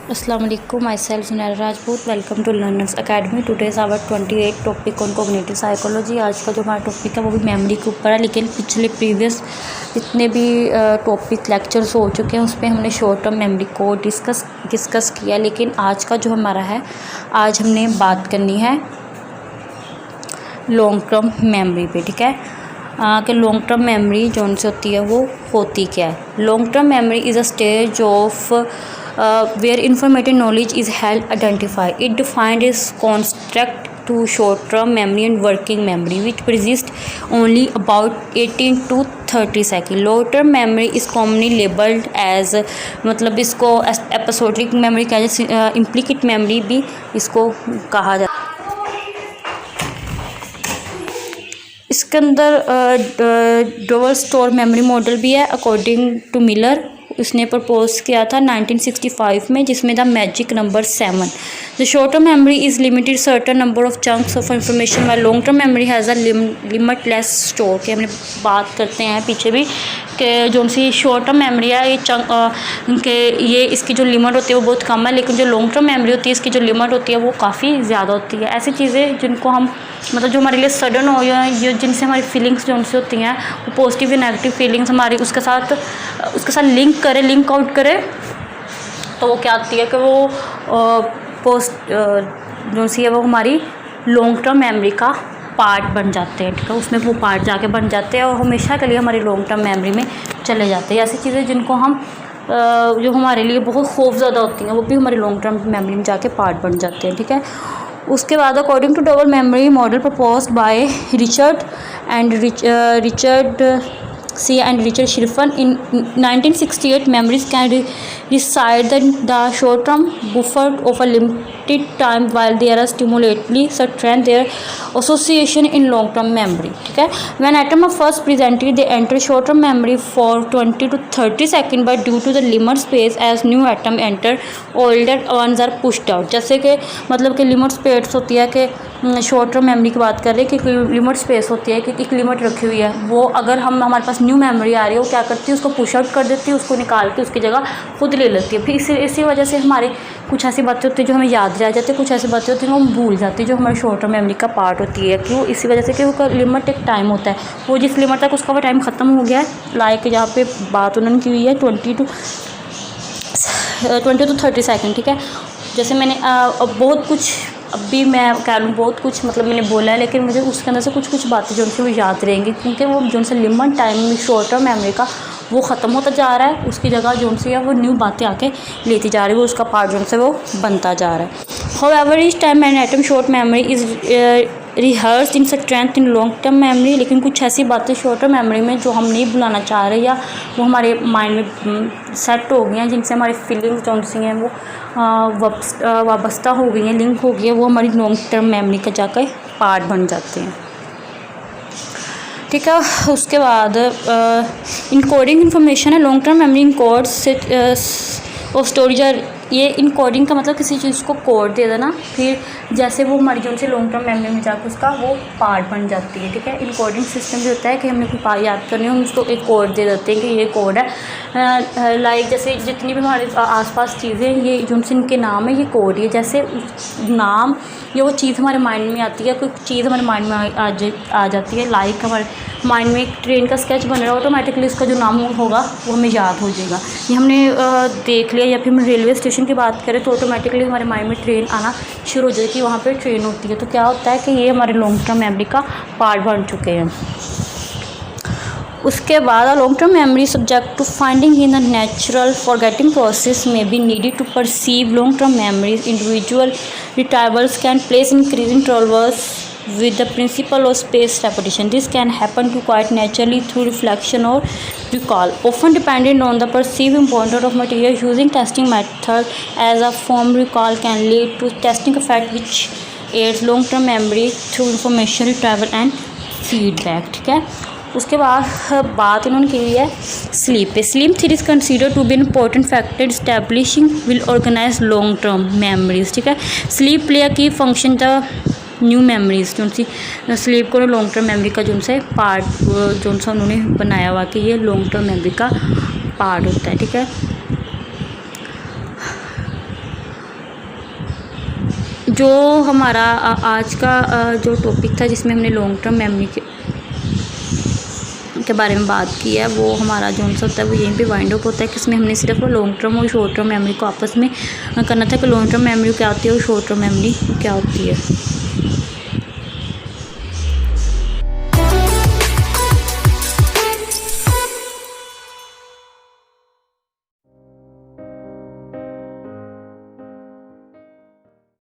अस्सलाम वालेकुम, myself Junaira Rajput. Welcome to learners academy. Today's our 28 topic on cognitive psychology. आज का जो हमारा टॉपिक है वो भी मेमोरी के ऊपर है, लेकिन पिछले प्रीवियस जितने भी टॉपिक लेक्चर्स हो चुके हैं उस पर हमने शॉर्ट टर्म मेमोरी को डिस्कस किया। लेकिन आज का जो हमारा है, आज हमने बात करनी है लॉन्ग टर्म मेमोरी पे। ठीक है कि लॉन्ग टर्म मेमोरी जो उनसे होती है वो होती क्या है। Long term memory is a stage of where informative knowledge is held identified. It defined as construct to short-term memory and working memory, which persist only about 18 to 30 seconds. Long-term memory is commonly labeled as मतलब इसको episodic memory कहा जाए, implicate memory भी इसको कहा जाता है। इसके अंदर डबल स्टोर मेमोरी मॉडल भी है अकॉर्डिंग टू मिलर। उसने प्रपोज किया था 1965 में, जिसमें the magic number 7। The short term memory is limited certain number of chunks of information, while long term memory has a limitless store. के हमने बात करते हैं पीछे भी कि जो सी शॉर्ट टर्म मेमोरी है ये के ये इसकी जो लिमिट होती है वो बहुत कम है, लेकिन जो लॉन्ग टर्म मेमोरी होती है इसकी जो लिमिट होती है वो काफ़ी ज़्यादा होती है। ऐसी चीज़ें जिनको हम मतलब जो हमारे लिए सडन हो या जिनसे हमारी फीलिंग्स जो उनसे होती हैं वो पॉजिटिव या नेगेटिव फीलिंग्स हमारी उसके साथ लिंक आउट करें, तो वो क्या आती है कि वो जो सी है वो हमारी लॉन्ग टर्म मेमोरी का पार्ट बन जाते हैं। ठीक है, उसमें वो पार्ट जाके बन जाते हैं और हमेशा के लिए हमारी लॉन्ग टर्म मेमोरी में चले जाते हैं। ऐसी चीज़ें जिनको हम जो हमारे लिए बहुत खौफज़दा होती हैं वो भी हमारी लॉन्ग टर्म मेमोरी में जाके पार्ट बन जाते हैं। ठीक है, उसके बाद according to double memory model proposed by Richard C and Richard Shriffen in 1968, memories can reside in the short-term buffer of a limited time while they are stimulatively strengthen their association in long-term memory. ठीक है, when atom are first presented, they enter short-term memory for 20 to 30 seconds, but due to the limit space as new atom enter, older ones are pushed out. जैसे कि मतलब कि limit space होती है कि short term memory की बात कर रहे हैं कि लिमिट स्पेस होती है कि एक लिमिट रखी हुई है, वो अगर हमारे पास न्यू मेमोरी आ रही है वो क्या करती है उसको पुश आउट कर देती है, उसको निकाल के उसकी जगह खुद ले लेती है। फिर इसी वजह से हमारे कुछ ऐसी बातें होती हैं जो हमें याद रह जाती है, कुछ ऐसी बातें होती हैं वो हम भूल जाती है जो हमारे शॉर्ट टर्म मेमोरी का पार्ट होती है। क्यों? इसी वजह से कि उसका लिमिट एक टाइम होता है, वो जिस लिमिट तक उसका वो टाइम ख़त्म हो गया है, लाइक यहाँ पे बात उन्होंने की हुई है 20 to 30 सेकेंड। ठीक है, जैसे मैंने बहुत कुछ अभी मैं कह लूँ बहुत कुछ मतलब मैंने बोला है, लेकिन मुझे उसके अंदर से कुछ बातें जो उनसे वो याद रहेंगी, क्योंकि वो जो उनसे limit time short term memory का वो ख़त्म होता जा रहा है, उसकी जगह जो उनसे है वो न्यू बातें आके लेती जा रही है, वो उसका पार्ट जो उनसे वो बनता जा रहा है। However each time an atom short memory is rehearsed in strength in long term memory. लेकिन कुछ ऐसी बातें शॉर्ट टर्म मेमोरी में जो हम नहीं भुलाना चाह रहे या वो हमारे माइंड में सेट हो गई हैं, जिनसे हमारी फीलिंग्स जो सी हैं वो वाबस्ता हो गई हैं, लिंक हो गई है, वो हमारी लॉन्ग टर्म मेमोरी का जाकर पार्ट बन जाते हैं। ठीक है, उसके बाद इनकोडिंग इन्फॉर्मेशन है। लॉन्ग टर्म मेमोरी इनकोड्स और स्टोरेज ये इनकोडिंग का मतलब किसी चीज़ को कोड दे देना, फिर जैसे वो हमारी जो से लॉन्ग टर्म मेमोरी में जाकर उसका वो पार्ट बन जाती है। ठीक है, इनकोडिंग सिस्टम जो होता है कि हमने कोई पार्ट याद करनी हो हम उसको एक कोड दे देते हैं कि ये कोड है। लाइक जैसे जितनी भी हमारे आसपास चीज़ें ये जो से इनके नाम है ये कोड है, जैसे नाम या वो चीज़ हमारे माइंड में आती है, कोई चीज़ हमारे माइंड में आ जाती है, लाइक हमारे माइंड में एक ट्रेन का स्केच बन रहा है, ऑटोमेटिकली उसका जो नाम होगा वो हमें याद हो जाएगा। ये हमने देख लिया, या फिर हम रेलवे स्टेशन की बात करें तो ऑटोमेटिकली हमारे माइंड में ट्रेन आना शुरू हो जाएगी, वहाँ पे ट्रेन होती है, तो क्या होता है कि ये हमारे लॉन्ग टर्म मेमोरी का पार्ट बन चुके हैं। उसके बाद long term memory subject to finding in the natural forgetting process में be needed to perceive long term memories. Individual retrievals can place increasing tolerance with the principle of spaced repetition. This can happen to quite naturally through reflection or recall, often dependent on the perceived importance of material. Using testing method as a form recall can lead to testing effect which aids long term memory through information retrieval and feedback. ठीक है, उसके बाद बात उन्होंने की है sleep पे। Sleep theory is consider to be an important factor establishing will organize long term memories. ठीक है, स्लीप प्ले की फंक्शन द न्यू मेमोरीज जो सी स्लीप को लॉन्ग टर्म मेमोरी का जो से पार्ट जो सा उन्होंने बनाया हुआ कि ये लॉन्ग टर्म मेमोरी का पार्ट होता है। ठीक है, जो हमारा आज का जो टॉपिक था जिसमें हमने लॉन्ग टर्म मेमोरी के बारे में बात की है, वो हमारा जो सा होता है वो यहीं पे वाइंड अप होता है, किसमें हमने सिर्फ लॉन्ग टर्म और शॉर्ट टर्म मेमोरी को आपस में करना था कि लॉन्ग टर्म मेमोरी क्या होती है और शॉर्ट टर्म मेमोरी क्या होती है।